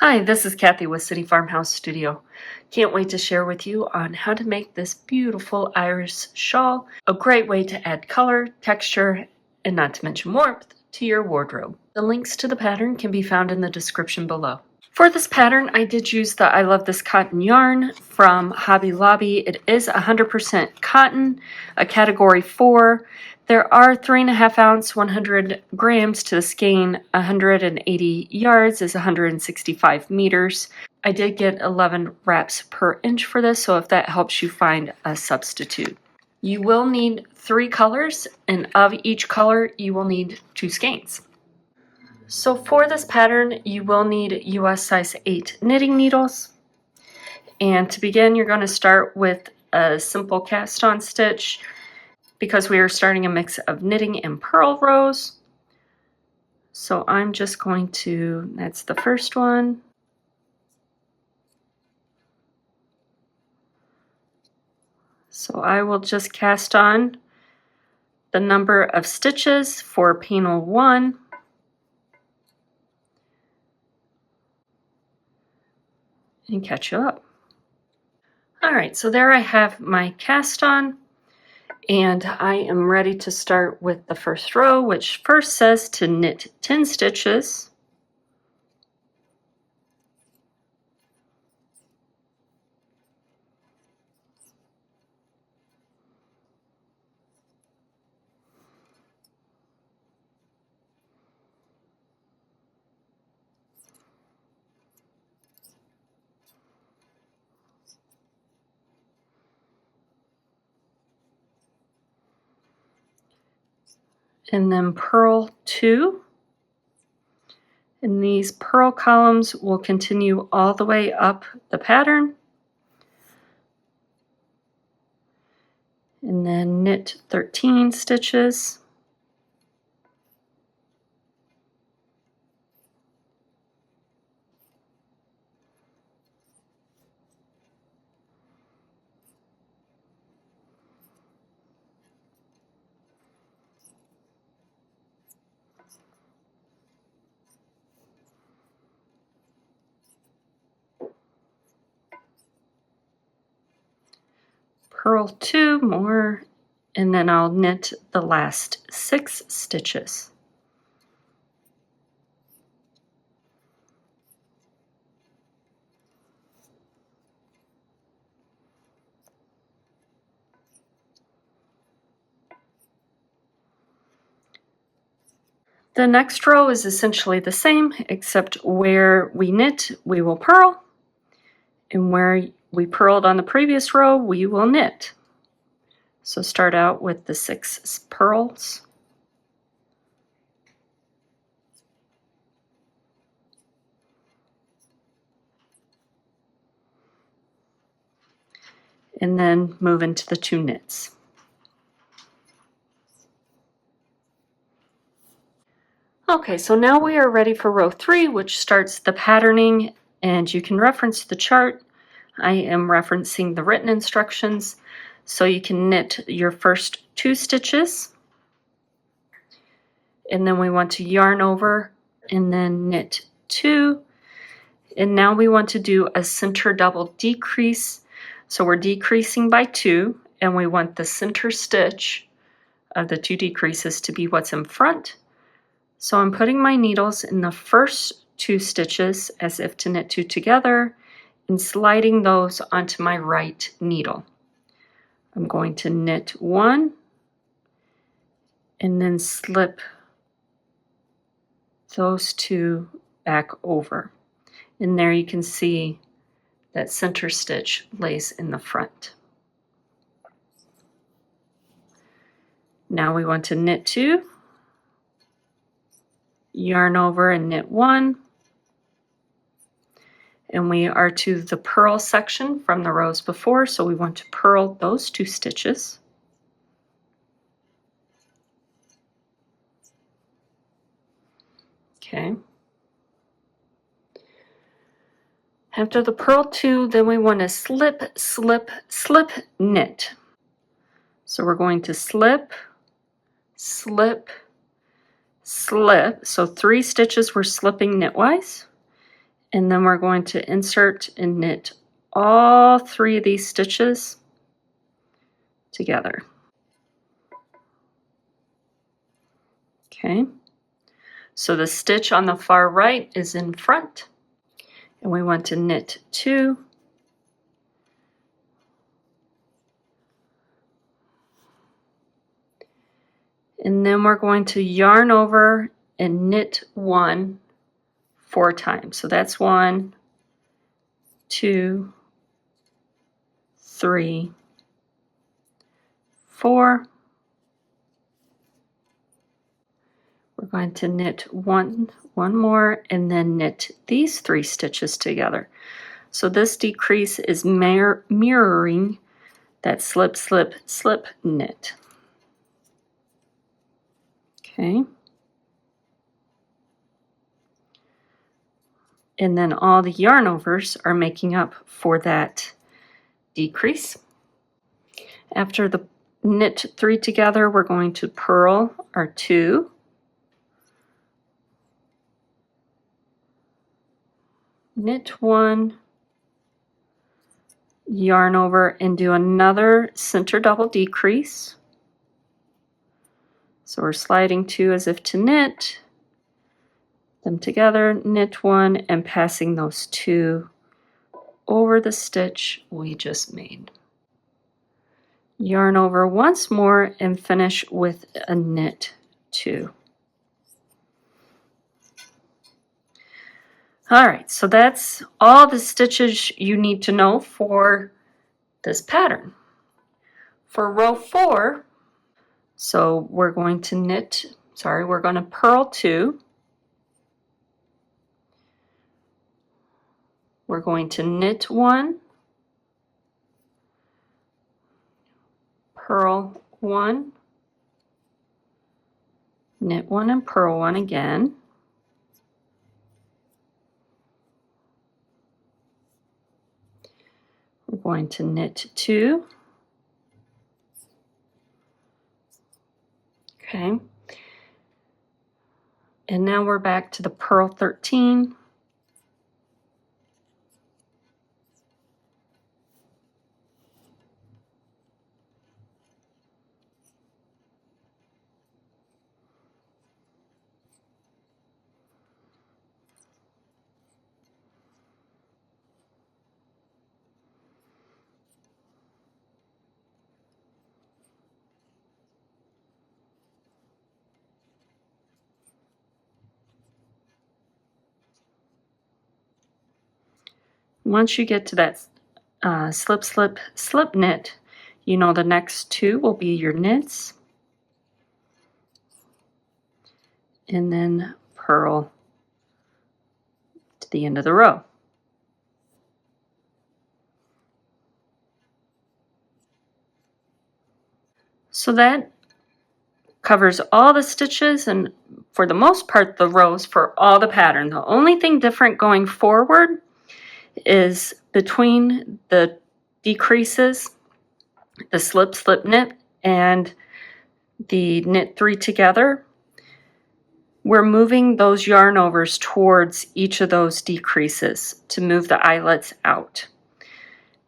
Hi, this is Kathy with City Farmhouse Studio. Can't wait to share with you on how to make this beautiful Iris shawl, a great way to add color, texture, and not to mention warmth to your wardrobe. The links to the pattern can be found in the description below. For this pattern, I did use the I Love This Cotton yarn from Hobby Lobby. It is 100% cotton, a category 4. There are 3.5 ounce, 100 grams to the skein. 180 yards is 165 meters. I did get 11 wraps per inch for this, so if that helps you find a substitute. You will need 3 colors, and of each color, you will need 2 skeins. So for this pattern, you will need US size 8 knitting needles. And to begin, you're going to start with a simple cast on stitch because we are starting a mix of knitting and purl rows. So I'm just going to, that's the first one. So I will just cast on the number of stitches for panel 1. And catch you up. All right, so there I have my cast on, and I am ready to start with the first row, which first says to knit 10 stitches. And then purl 2. And these purl columns will continue all the way up the pattern. And then knit 13 stitches. Purl 2 more, and then I'll knit the last 6 stitches. The next row is essentially the same, except where we knit, we will purl, and where we purled on the previous row, we will knit. So start out with the 6 purls. And then move into the 2 knits. Okay, so now we are ready for row 3, which starts the patterning, and you can reference the chart. I am referencing the written instructions. So you can knit your first 2 stitches, and then we want to yarn over and then knit 2. And now we want to do a center double decrease. So we're decreasing by 2, and we want the center stitch of the 2 decreases to be what's in front. So I'm putting my needles in the first 2 stitches as if to knit 2 together and sliding those onto my right needle. I'm going to knit 1 and then slip those 2 back over. And there you can see that center stitch lays in the front. Now we want to knit 2, yarn over and knit 1, and we are to the purl section from the rows before, so we want to purl those 2 stitches. Okay. After the purl 2, then we want to slip, slip, slip, knit. So we're going to slip, slip, slip. So 3 stitches we're slipping knitwise, And then we're going to insert and knit all 3 of these stitches together. Okay, so the stitch on the far right is in front, and we want to knit 2, and then we're going to yarn over and knit 1 4 times. So that's 1, 2, 3, 4. We're going to knit one more and then knit these 3 stitches together. So this decrease is mirroring that slip, slip, slip knit. Okay. And then all the yarn overs are making up for that decrease. After the knit 3 together, we're going to purl our 2. Knit 1, yarn over and do another center double decrease. So we're sliding 2 as if to knit them together, knit 1, and passing those 2 over the stitch we just made. Yarn over once more and finish with a knit 2. All right, so that's all the stitches you need to know for this pattern. For row 4, so we're going to purl 2. We're going to knit 1, purl 1, knit 1 and purl 1 again. We're going to knit 2. Okay. And now we're back to the purl 13. Once you get to that slip, slip, slip knit, you know the next 2 will be your knits. And then purl to the end of the row. So that covers all the stitches and for the most part the rows for all the pattern. The only thing different going forward is between the decreases, the slip, slip knit, and the knit 3 together. We're moving those yarn overs towards each of those decreases to move the eyelets out.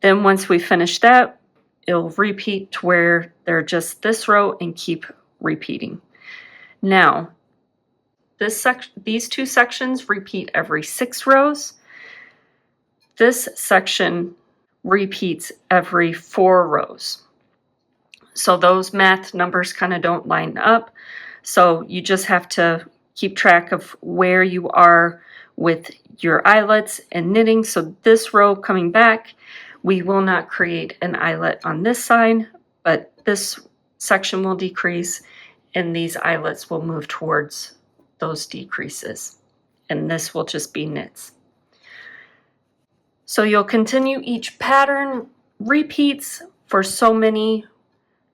Then once we finish that, it'll repeat to where they're just this row and keep repeating. Now, these 2 sections repeat every 6 rows. This section repeats every 4 rows. So those math numbers kind of don't line up. So you just have to keep track of where you are with your eyelets and knitting. So this row coming back, we will not create an eyelet on this side, but this section will decrease and these eyelets will move towards those decreases. And this will just be knits. So you'll continue each pattern repeats for so many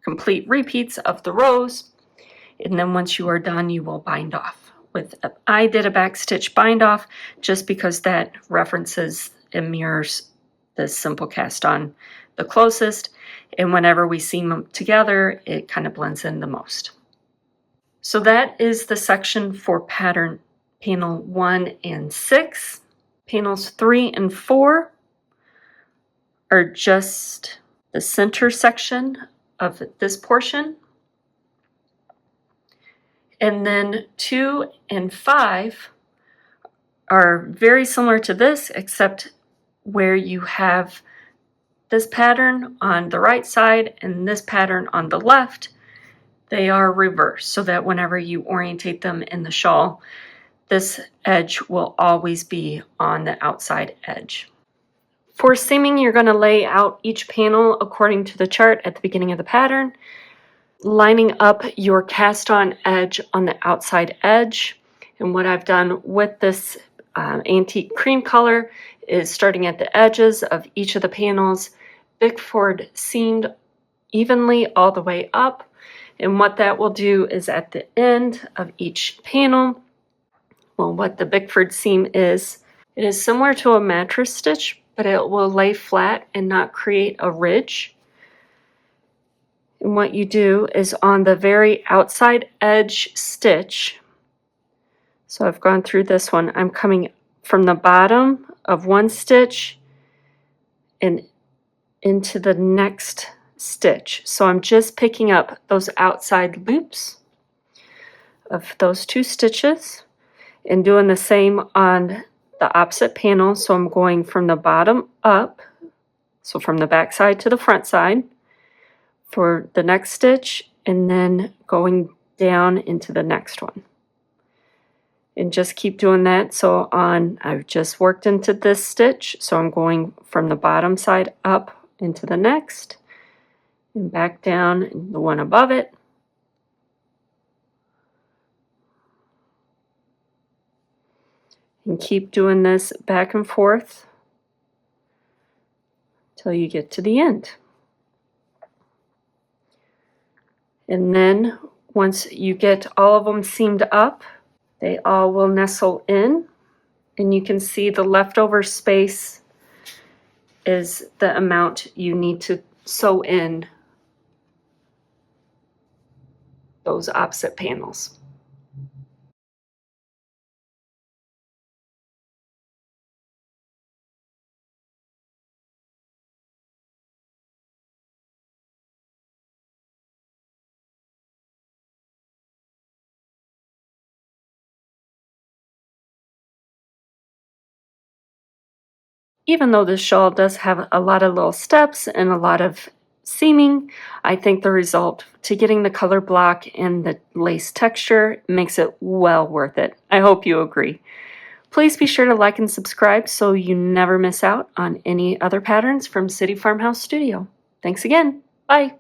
complete repeats of the rows. And then once you are done, you will bind off. I did a back stitch bind off just because that references and mirrors the simple cast on the closest. And whenever we seam them together, it kind of blends in the most. So that is the section for pattern panel 1 and 6. Panels 3 and 4 are just the center section of this portion. And then 2 and 5 are very similar to this, except where you have this pattern on the right side and this pattern on the left, they are reversed, so that whenever you orientate them in the shawl, this edge will always be on the outside edge. For seaming, you're going to lay out each panel according to the chart at the beginning of the pattern, lining up your cast on edge on the outside edge. And what I've done with this antique cream color is, starting at the edges of each of the panels, Bickford seamed evenly all the way up. And what that will do is, at the end of each panel, well, what the Bickford seam is, it is similar to a mattress stitch, but it will lay flat and not create a ridge. And what you do is, on the very outside edge stitch, so I've gone through this one, I'm coming from the bottom of one stitch and into the next stitch. So I'm just picking up those outside loops of those two stitches and doing the same on the opposite panel. So I'm going from the bottom up, so from the back side to the front side for the next stitch, and then going down into the next one. And just keep doing that. So I've just worked into this stitch, so I'm going from the bottom side up into the next and back down the one above it. And keep doing this back and forth till you get to the end. And then once you get all of them seamed up, they all will nestle in, and you can see the leftover space is the amount you need to sew in those opposite panels. Even though this shawl does have a lot of little steps and a lot of seaming, I think the result to getting the color block and the lace texture makes it well worth it. I hope you agree. Please be sure to like and subscribe so you never miss out on any other patterns from City Farmhouse Studio. Thanks again. Bye.